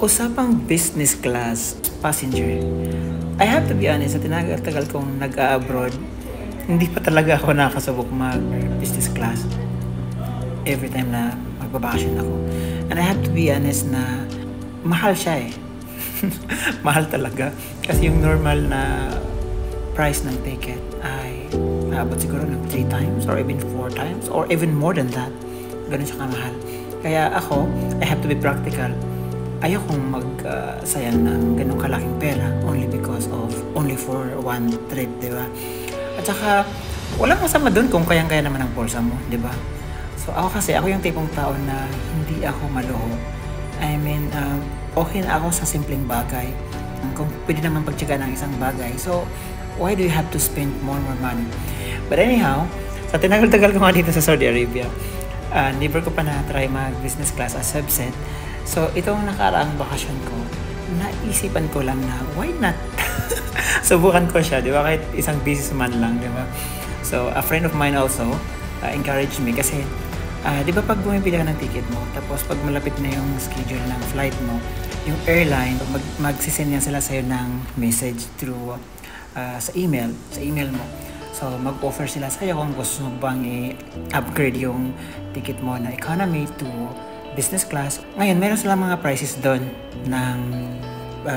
Usapang business class passenger. I have to be honest, sa tinagal-tagal kong nag-abroad, hindi pa talaga ako nakasubok mag-business class every time na magbabakasyon ako. And I have to be honest na mahal siya eh. Mahal talaga. Kasi yung normal na price ng ticket ay abot siguro ng 3 times or even 4 times or even more than that. Ganun siya kamahal. Kaya ako, I have to be practical. Ayokong magsayang ng ganung kalaking pera only for one trip, di ba? At saka, walang masama dun kung kayang-kaya naman ang pulsa mo, di ba? So ako yung tipong tao na hindi ako maluho. I mean, okay na ako sa simpleng bagay. Kung pwede naman pagtsaga ng isang bagay. So, why do you have to spend more money? But anyhow, sa tinagal-tagal ko nga dito sa Saudi Arabia, never ko pa na-try mag-business class as I've said. So, itong nakaraang bakasyon ko, naisipan ko lang na, why not? Subukan ko siya, di ba? Kahit isang businessman lang, di ba? So, a friend of mine also encouraged me kasi, di ba pag bumibili ka ng ticket mo, tapos pag malapit na yung schedule ng flight mo, yung airline, magsisend niya sila sa'yo ng message through sa email mo. So, mag-offer sila sa'yo kung gusto mo bang i-upgrade yung ticket mo na economy to business class. Ngayon, meron silang mga prices doon ng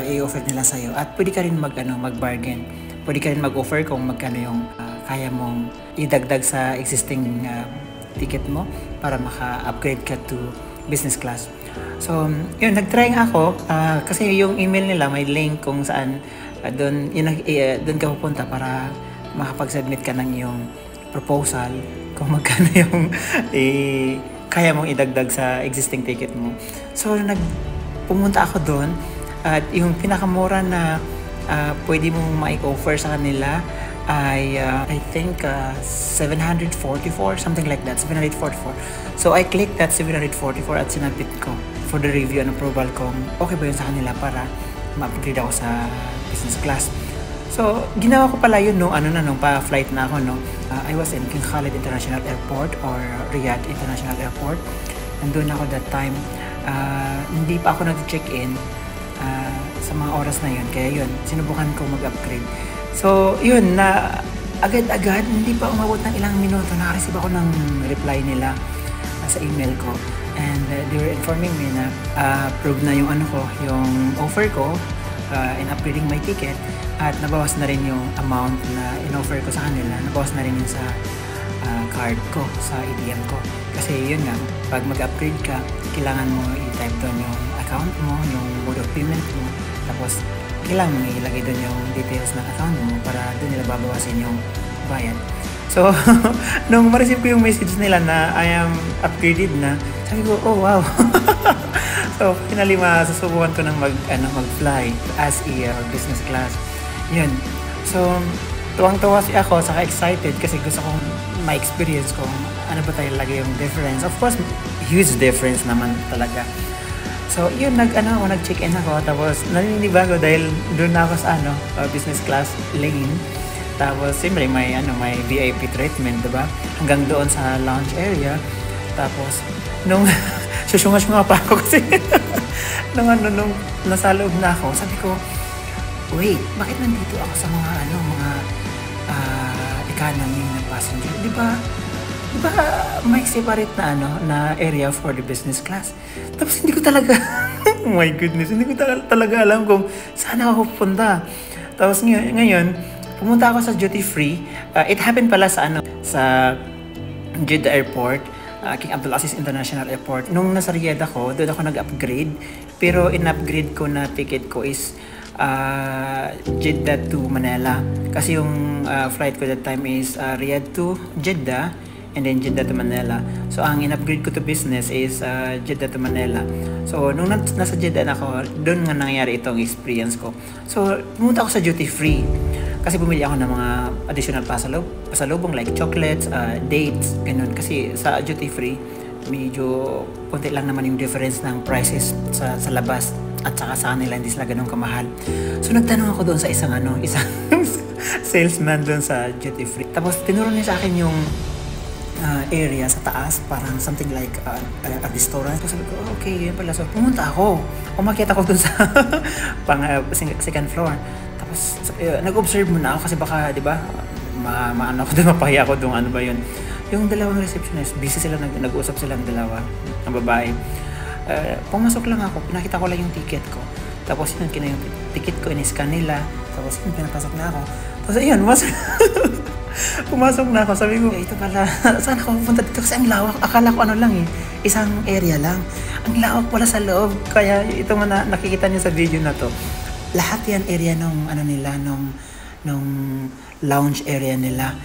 i-offer nila sa'yo. At pwede ka rin mag-bargain. Pwede ka rin mag-offer kung magkano yung kaya mong idagdag sa existing ticket mo para maka-upgrade ka to business class. So, yun, nag-try nga ako kasi yung email nila may link kung saan doon ka pupunta para makapag-submit ka ng iyong proposal kung magkano yung kaya mong idagdag sa existing ticket mo. So, pumunta ako doon at yung pinakamura na pwede mong ma-offer sa kanila ay I think 744, something like that, 744. So, I clicked that 744 at sinabit ko for the review and approval kung okay ba yun sa kanila para ma-upgrade ako sa business class. So, ginawa ko pala yun nung pa-flight na ako, no? I was in King Khalid International Airport or Riyadh International Airport. Nandun ako that time. Hindi pa ako nag-check-in sa mga oras na yun. Kaya yun, sinubukan ko mag-upgrade. So, yun, na agad-agad, hindi pa umabot ng ilang minuto, nakareceive ako ng reply nila sa email ko. And they were informing me na approve na yung yung offer ko in upgrading my ticket at nabawas na rin yung amount na in-offer ko sa kanila, nabawas na rin yung sa card ko, sa ATM ko. Kasi yun nga, pag mag-upgrade ka, kailangan mo i-type doon yung account mo, yung mode of payment mo, tapos kailangan mo ilagay doon yung details ng account mo para doon nila babawasin yung bayad. So, nung ma-receive ko yung message nila na I am upgraded na, sabi ko, oh wow! So, finally, masusubukan ko ng mag-fly as a business class. Yun. So, tuwang-tuwa ako, saka excited kasi gusto kong ma-experience kung ano ba talaga yung difference. Of course, huge difference naman talaga. So, yun, nag-check-in ako, tapos naninibago dahil doon na ako sa business class lane. Tapos, siyempre, may VIP treatment, diba? Hanggang doon sa lounge area. Tapos, nung susunga-sunga pa ako kasi nung nasa loob na ako, sabi ko, wait, bakit nandito ako sa mga economy na passenger? Di ba may separate na area for the business class? Tapos hindi ko talaga, oh my goodness, hindi ko talaga alam kung saan ako pupunta. Tapos ngayon, pumunta ako sa duty free. It happened pala sa Jeddah Airport, King Abdulaziz International Airport. Nung nasa Riyadh ako, doon ako nag-upgrade. Pero in-upgrade ko na ticket ko is Jeddah to Manila. Kasi yung flight ko that time is Riyadh to Jeddah and then Jeddah to Manila. So ang in-upgrade ko to business is Jeddah to Manila. So nung nasa Jeddah na ako, doon nga nangyari itong experience ko. So pumunta ako sa duty free. Kasi bumili ako ng mga additional pasalubong like chocolates, dates, ganun. Kasi sa duty free, medyo konti lang naman yung difference ng prices sa labas at saka sa kanila hindi sila ganun kamahal. So nagtanong ako doon sa isang salesman doon sa duty free. Tapos tinuro niya sa akin yung area sa taas, parang something like a restaurant. So sabi ko, okay, yun pala. So pumunta ako. Umakyat ako dun sa second floor. Tapos nag-observe muna ako kasi baka, di ba, maano ako dun, mapahiya ako dun, ano ba yun. Yung dalawang receptionist, busy sila, nag-uusap silang dalawa, ang babae. Pumasok lang ako, pinakita ko lang yung ticket ko. Tapos yun, yung ticket ko, in-scan nila. Tapos yun, pinapasok na ako. Tapos ayun, pumasok na ako. Sabi ko, ito pala, saan ako pupunta dito? Kasi ang lawak. Akala ko ano lang isang area lang. Ang lawak pala sa loob. Kaya ito nga nakikita niyo sa video na to. Lahat yan area nung lounge area nila.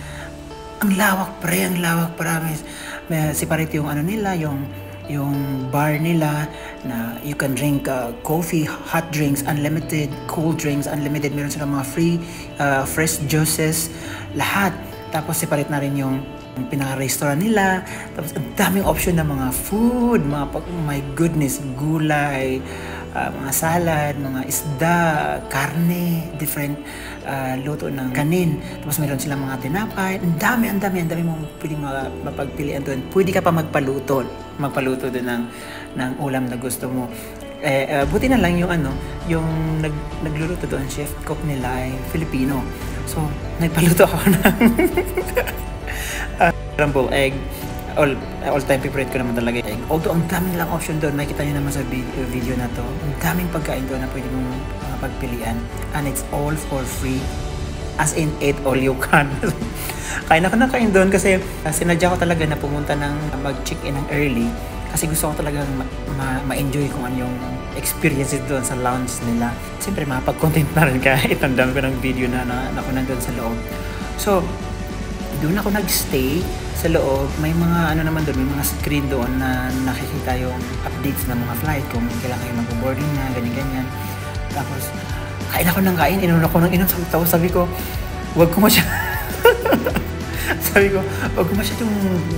Ang lawak pre, ang lawak promise. May separate yung ano nila, yung bar nila na you can drink coffee, hot drinks, unlimited, cold drinks, unlimited. Meron silang mga free fresh juices, lahat. Tapos separate na rin yung pinaka-restaurant nila. Tapos ang daming option ng mga food, my goodness, gulay, mga salad, mga isda, karne, different luto ng kanin. Tapos meron silang mga tinapay. Ang dami mong pwedeng mapagpilian doon. Pwede ka pa magpaluto doon ng ulam na gusto mo. Buti na lang yung nagluluto doon, chef cook nila ay Filipino. So, nagpaluto ako ng scrambled egg. All-time favorite ko naman talaga egg. Although ang dami nilang option doon, makikita nyo naman sa video na to. Ang daming pagkain doon na pwede mong pagpilian. And it's all for free. As in, eat all you can. Kain ako ng kain doon kasi sinadya ko talaga na pumunta ng mag-check-in ng early. Kasi gusto ko talagang ma-enjoy kung ano yung experiences doon sa lounge nila. Siyempre, mapag-content na rin kaya itandam ko ng video na ako nandun sa loob. So, doon ako nag-stay sa loob. May mga naman doon, may mga screen doon na nakikita yung updates ng mga flight kung kailan kayo mag-boarding na, ganyan-ganyan. Tapos, kain ako ng kain, inom ako ng inom. Tapos sabi ko, wag ko masyadong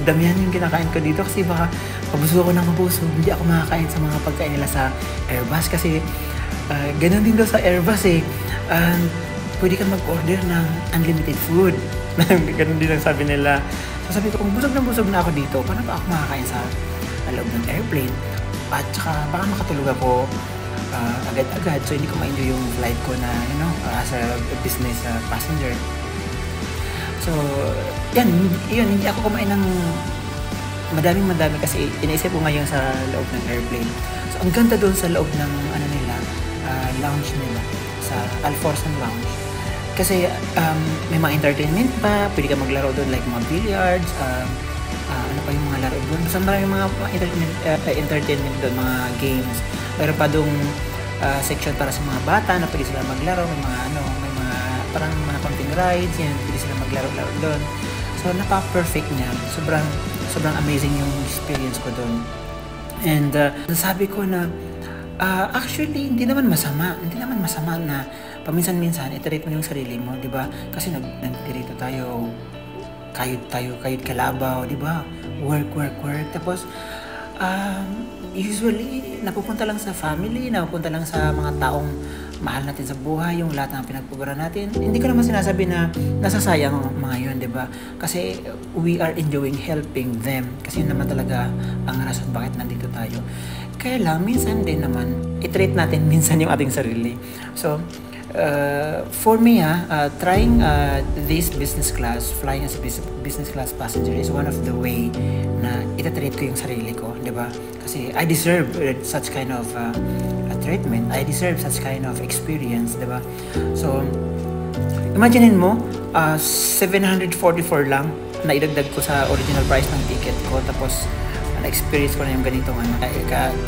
damihan yung kinakain ko dito kasi baka mabusog ako ng mabusog. Hindi ako makakain sa mga pagkain nila sa Airbus kasi ganun din daw sa Airbus pwede ka mag-order ng unlimited food. Ganun din ang sabi nila. So sabi ko, kung busog na ako dito, paano ba ako makakain sa loob ng airplane? At saka baka makatulog ako agad-agad so hindi ko ma-enjoy yung flight ko na as a business passenger. So yun, hindi ako kumain ng madami kasi iniisip ko ngayon sa loob ng airplane. So ang ganda doon sa loob ng lounge nila sa Alforsan Lounge kasi may mga entertainment pa, pwede ka maglaro doon like mga billiards, ano pa yung mga laro doon, basta maraming mga entertainment doon, mga games. Pero pa doon section para sa mga bata na pwede sila maglaro, may mga parang mga konting rides, yan, pwede sila maglaro-laro doon. So napaka-perfect niya, sobrang amazing yung experience ko doon. And nasabi ko na actually hindi naman masama na paminsan-minsan iterate mo yung sarili mo, di ba? Kasi nagdirito tayo, kayod kalabaw, di ba? Work. Tapos usually napupunta lang sa family, napupunta lang sa mga taong mahal natin sa buhay, yung lahat ng pinagpugura natin. Hindi ko naman sinasabi na nasasayang mga yun, di ba? Kasi we are enjoying helping them. Kasi yun naman talaga ang rason bakit nandito tayo. Kaya lang, minsan din naman, i-treat natin minsan yung ating sarili. So, for me, trying this business class, flying as a business class passenger is one of the way na ita-treat ko yung sarili ko, di ba? Kasi I deserve such kind of treatment. I deserve such kind of experience, di ba? So, imaginein mo, 744 lang na idagdag ko sa original price ng ticket ko, tapos na-experience ko na yung ganitong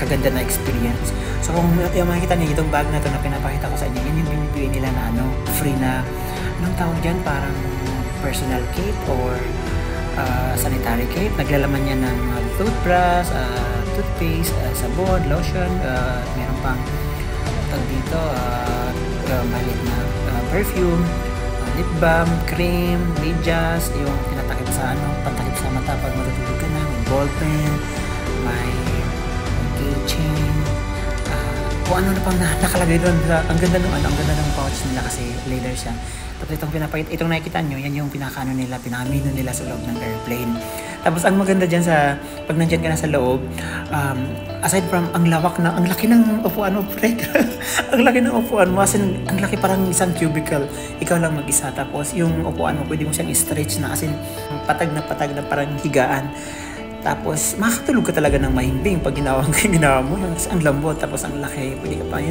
kaganda na experience. So kung yung makikita niyo itong bag na ito na pinapakita ko sa inyo, yun yung binibigay nila na free na, anong tawag dyan, parang personal kit or sanitary kit. Naglalaman niya ng toothbrush, toothpaste, sabon, lotion, meron pang tag dito, malit na perfume, lip balm, cream, medyas, yung tinatakip sa pantakip sa mata pag matutulog ka na, may ballpen, may keychain, kung ano na pang nakalagay doon. Ang ganda ng pouch nila kasi leather siya. Tapos itong nakikita nyo, yan yung pinamino nila sa loob ng airplane. Tapos ang maganda dyan sa, pag nandyan ka na sa loob, aside from ang laki ng upuan mo, pre. Ang laki ng upuan mo, as in, ang laki parang isang cubicle. Ikaw lang mag-isa. Tapos yung upuan mo, pwede mo siyang stretch na, as in, patag na parang higaan. Tapos, makakatulog ka talaga ng mahimbing pag ginawa mo. Ang lambot, tapos ang laki. Pwede ka pa,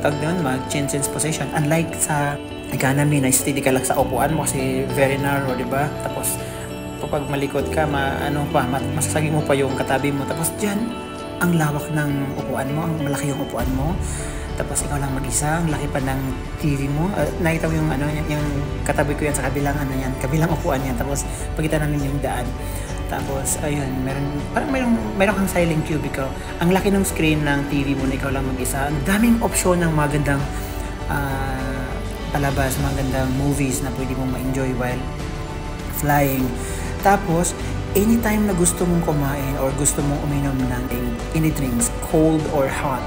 tawag doon, mag-change position. Unlike sa economy na steady ka lang sa upuan mo kasi very narrow, di ba? Tapos, kapag malikot ka, masasaging mo pa yung katabi mo. Tapos dyan, ang lawak ng upuan mo, ang malaki yung upuan mo. Tapos ikaw lang mag-isa, ang laki pa ng TV mo. Nakita mo yung katabi ko yan sa kabilang upuan yan. Tapos pagkita namin yung daan. Tapos, ayun, meron kang silent cubicle. Ang laki ng screen ng TV mo na ikaw lang mag-isa. Ang daming opsyon ng magandang palabas, magandang movies na pwede mong ma-enjoy while flying. Tapos, anytime na gusto mong kumain or gusto mong uminom ng any drinks, cold or hot,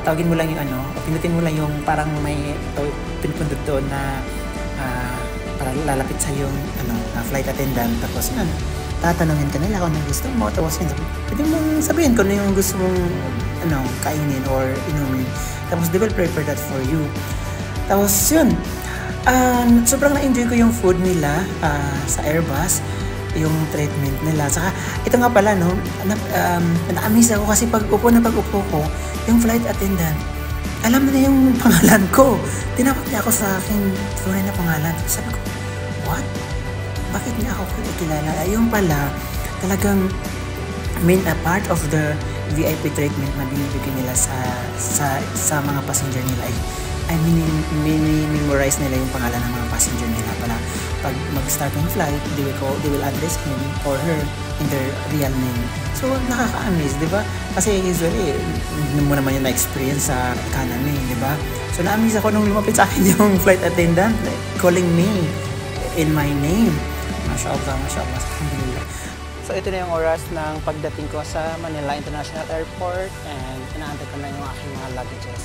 tawagin mo lang yung pinutin mo lang yung parang may pinupundot doon na para lalapit sa yung flight attendant. Tapos tatanungin ka nila kung anong gusto mo, tapos pwede mong sabihin kung ano yung gusto mong kainin or inumin. Tapos they will prepare that for you. Tapos yun, sobrang na-enjoy ko yung food nila sa Airbus, yung treatment nila. Saka ito nga pala, na-amaze ako kasi pag upo ko, yung flight attendant, alam na yung pangalan ko. Tinawag niya ako sa aking tunay na pangalan. Sabi ko, what? Bakit niya ako kilala? Yung pala, talagang a part of the VIP treatment na binibigyan nila sa mga passenger nila ay memorize nila yung pangalan ng mga passenger nila pala. Pag mag-start ng flight, they will address him or her in their real name. So, nakaka-amaze, di ba? Kasi usually, hindi mo naman yung na-experience sa economy, di ba? So, na-amaze ako nung lumapit sa akin yung flight attendant calling me in my name. Mashallah, alhamdulillah. So ito na yung oras ng pagdating ko sa Manila International Airport and inaantay ko na yung aking mga luggages.